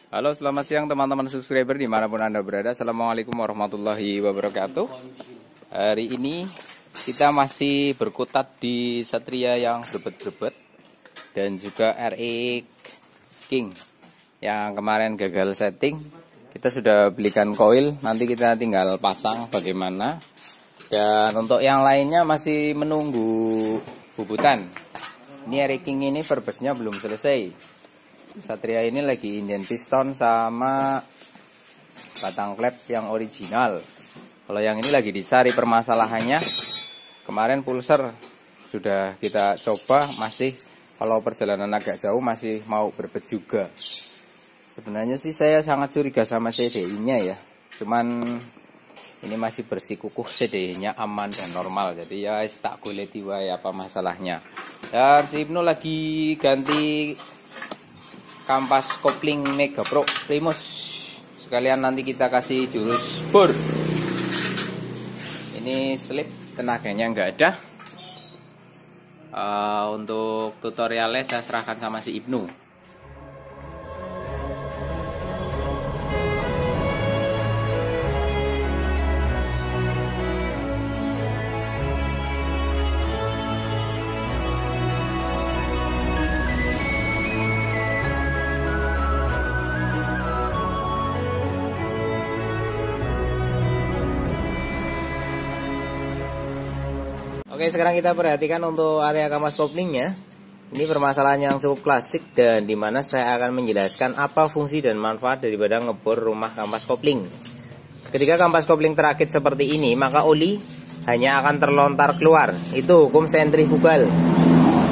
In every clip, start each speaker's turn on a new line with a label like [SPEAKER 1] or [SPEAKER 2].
[SPEAKER 1] Halo, selamat siang teman-teman subscriber dimanapun Anda berada. Assalamualaikum warahmatullahi wabarakatuh. Hari ini kita masih berkutat di Satria yang berbet-berbet dan juga RE King yang kemarin gagal setting. Kita sudah belikan koil, nanti kita tinggal pasang bagaimana. Dan untuk yang lainnya masih menunggu bubutan. Ini RE King ini verbesnya belum selesai. Satria ini lagi inden piston sama batang klep yang original. Kalau yang ini lagi dicari permasalahannya. Kemarin pulser sudah kita coba, masih kalau perjalanan agak jauh masih mau berbet juga. Sebenarnya sih saya sangat curiga sama CDI-nya ya. Cuman ini masih bersikukuh, CDI-nya aman dan normal. Jadi ya tak boleh diwai apa masalahnya. Dan si Ibnu lagi ganti kampas kopling Mega Pro Primus. Sekalian nanti kita kasih jurus bor. Ini slip tenaganya nggak ada. Untuk tutorialnya saya serahkan sama si Ibnu. Oke, sekarang kita perhatikan untuk area kampas koplingnya. Ini permasalahan yang cukup klasik dan dimana saya akan menjelaskan apa fungsi dan manfaat daripada ngebor rumah kampas kopling. Ketika kampas kopling terakit seperti ini, maka oli hanya akan terlontar keluar. Itu hukum sentrifugal.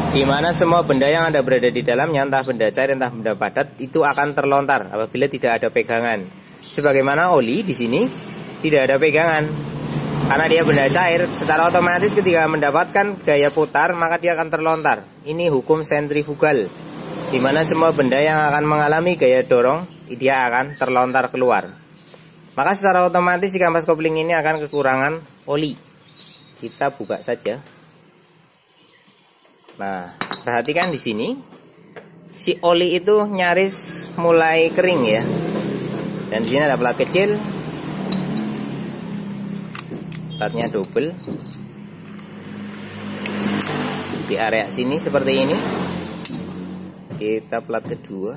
[SPEAKER 1] Dimana semua benda yang ada berada di dalamnya, entah benda cair, entah benda padat, itu akan terlontar apabila tidak ada pegangan. Sebagaimana oli di sini tidak ada pegangan. Karena dia benda cair, secara otomatis ketika mendapatkan gaya putar, maka dia akan terlontar. Ini hukum sentrifugal, dimana semua benda yang akan mengalami gaya dorong, dia akan terlontar keluar. Maka secara otomatis si kampas kopling ini akan kekurangan oli. Kita buka saja. Nah, perhatikan di sini, si oli itu nyaris mulai kering ya. Dan di sini ada plat kecil. Platnya double di area sini seperti ini. Kita plat kedua.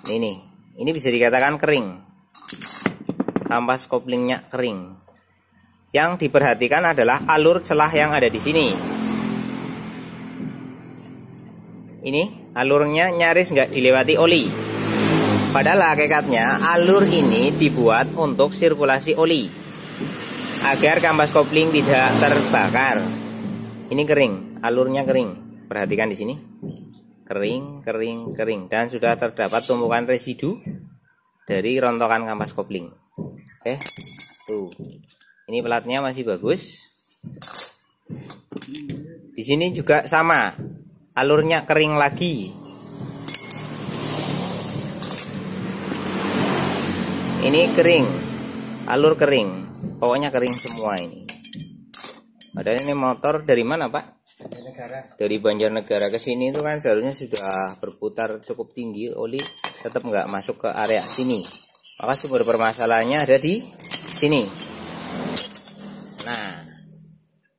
[SPEAKER 1] Ini bisa dikatakan kering. Kampas koplingnya kering. Yang diperhatikan adalah alur celah yang ada di sini. Ini alurnya nyaris nggak dilewati oli. Padahal hakikatnya alur ini dibuat untuk sirkulasi oli, agar kampas kopling tidak terbakar. Ini kering, alurnya kering. Perhatikan di sini. Kering, kering, kering. Dan sudah terdapat tumpukan residu dari rontokan kampas kopling. Tuh. Ini platnya masih bagus. Di sini juga sama. Alurnya kering lagi. Ini kering. Alur kering. Pokoknya kering semua ini. Padahal ini motor dari mana, Pak? Dari Banjarnegara ke sini itu kan seharusnya sudah berputar cukup tinggi, oli tetap nggak masuk ke area sini. Maka sumber permasalahannya ada di sini. Nah,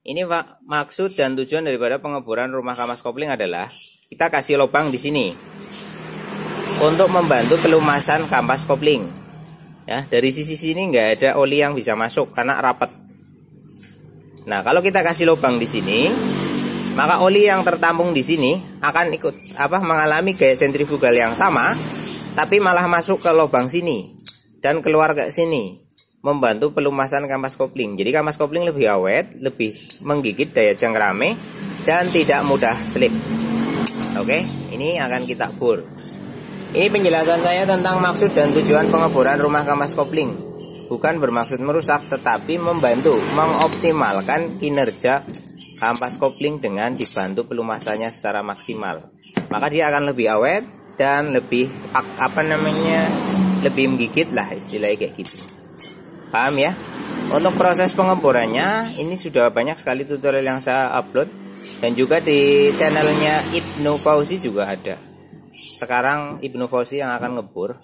[SPEAKER 1] ini Pak, maksud dan tujuan daripada pengeboran rumah kampas kopling adalah kita kasih lubang di sini untuk membantu pelumasan kampas kopling. Ya, dari sisi sini nggak ada oli yang bisa masuk karena rapat. Nah, kalau kita kasih lubang di sini, maka oli yang tertampung di sini akan ikut mengalami gaya sentrifugal yang sama, tapi malah masuk ke lubang sini dan keluar ke sini, membantu pelumasan kampas kopling. Jadi kampas kopling lebih awet, lebih menggigit daya cengkrame dan tidak mudah slip. Oke, ini akan kita bor. Ini penjelasan saya tentang maksud dan tujuan pengeboran rumah kampas kopling. Bukan bermaksud merusak, tetapi membantu mengoptimalkan kinerja kampas kopling dengan dibantu pelumasannya secara maksimal. Maka dia akan lebih awet dan lebih lebih menggigit lah, istilahnya kayak gitu. Paham ya? Untuk proses pengeborannya ini sudah banyak sekali tutorial yang saya upload, dan juga di channelnya Ibnu Fauzi juga ada. sekarang Ibnu Fauzi yang akan ngebor.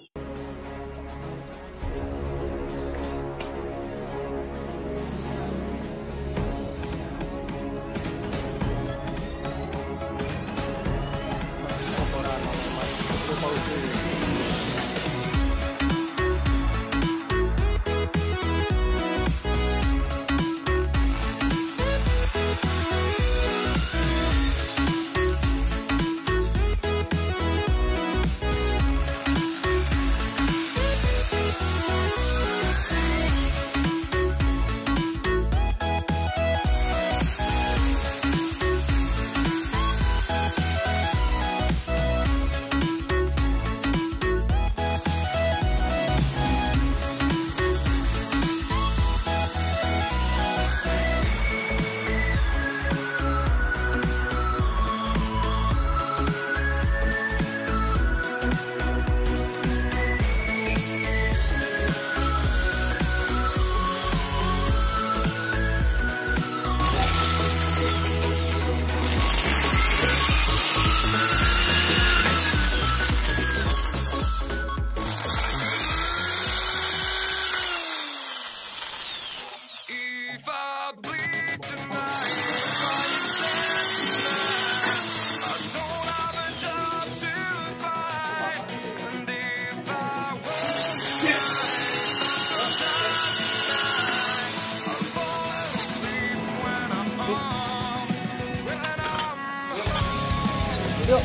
[SPEAKER 2] Yuk.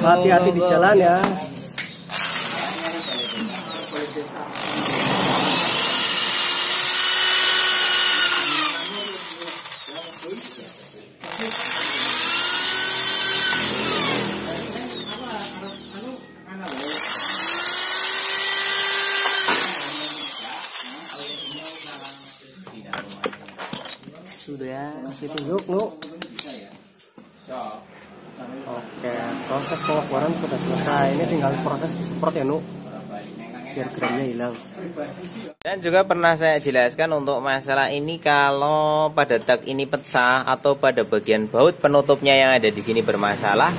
[SPEAKER 2] Hati-hati di jalan ya. Sudah kasih tunjuk lu. Oke, proses pengeboran sudah selesai. Ini tinggal proses disupport ya, Nu. Biar geramnya hilang.
[SPEAKER 1] Dan juga pernah saya jelaskan untuk masalah ini, kalau pada tak ini pecah atau pada bagian baut penutupnya yang ada di sini bermasalah,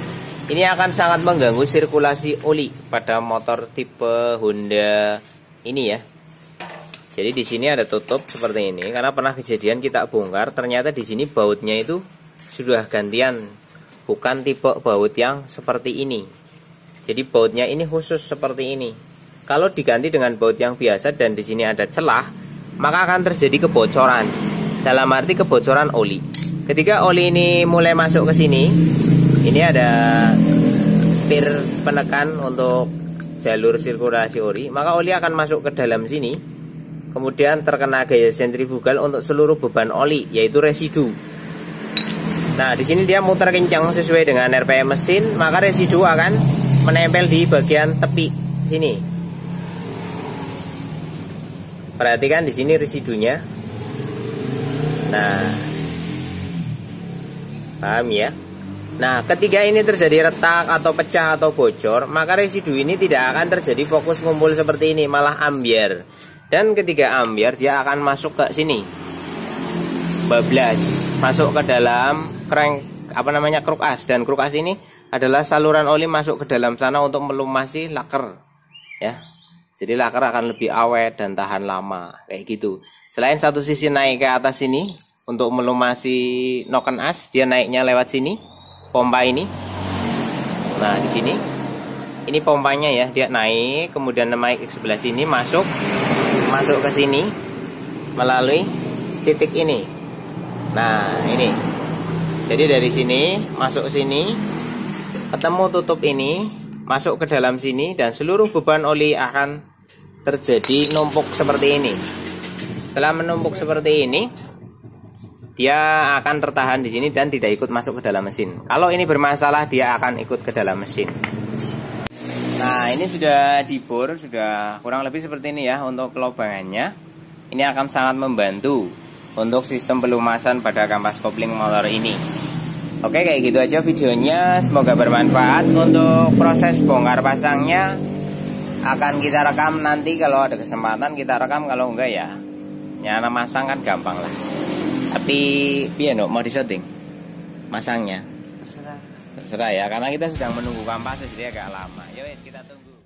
[SPEAKER 1] ini akan sangat mengganggu sirkulasi oli pada motor tipe Honda ini ya. Jadi di sini ada tutup seperti ini karena pernah kejadian kita bongkar, ternyata di sini bautnya itu sudah gantian, bukan tipe baut yang seperti ini. Jadi bautnya ini khusus seperti ini. Kalau diganti dengan baut yang biasa dan di sini ada celah, maka akan terjadi kebocoran. Dalam arti kebocoran oli. Ketika oli ini mulai masuk ke sini, ini ada pir penekan untuk jalur sirkulasi oli, maka oli akan masuk ke dalam sini. Kemudian terkena gaya sentrifugal untuk seluruh beban oli, yaitu residu. Nah, di sini dia muter kencang sesuai dengan RPM mesin, maka residu akan menempel di bagian tepi sini. Perhatikan di sini residunya. Nah, paham ya? Nah, ketika ini terjadi retak atau pecah atau bocor, maka residu ini tidak akan terjadi fokus ngumpul seperti ini, malah ambiar. Dan ketika ambiar, dia akan masuk ke sini, bablas, masuk ke dalam crank kruk as. Dan kruk as ini adalah saluran oli masuk ke dalam sana untuk melumasi laker ya. Jadi laker akan lebih awet dan tahan lama kayak gitu. Selain satu sisi naik ke atas sini untuk melumasi noken as, dia naiknya lewat sini, pompa ini. Nah, di sini ini pompanya ya, dia naik, kemudian naik ke sebelah sini, masuk ke sini melalui titik ini. Nah, ini. Jadi dari sini masuk sini, ketemu tutup ini, masuk ke dalam sini, dan seluruh beban oli akan terjadi numpuk seperti ini. Setelah menumpuk seperti ini, dia akan tertahan di sini dan tidak ikut masuk ke dalam mesin. Kalau ini bermasalah, dia akan ikut ke dalam mesin. Nah, ini sudah dibor, sudah kurang lebih seperti ini ya untuk pelubangannya. Ini akan sangat membantu untuk sistem pelumasan pada kampas kopling motor ini. Oke, kayak gitu aja videonya, semoga bermanfaat. Untuk proses bongkar pasangnya akan kita rekam nanti, kalau ada kesempatan kita rekam, kalau enggak ya nyana masang kan gampang lah. Tapi piye no, mau disetting masangnya? Terserah ya, karena kita sedang menunggu kampas jadi agak lama. Ya wes, kita tunggu.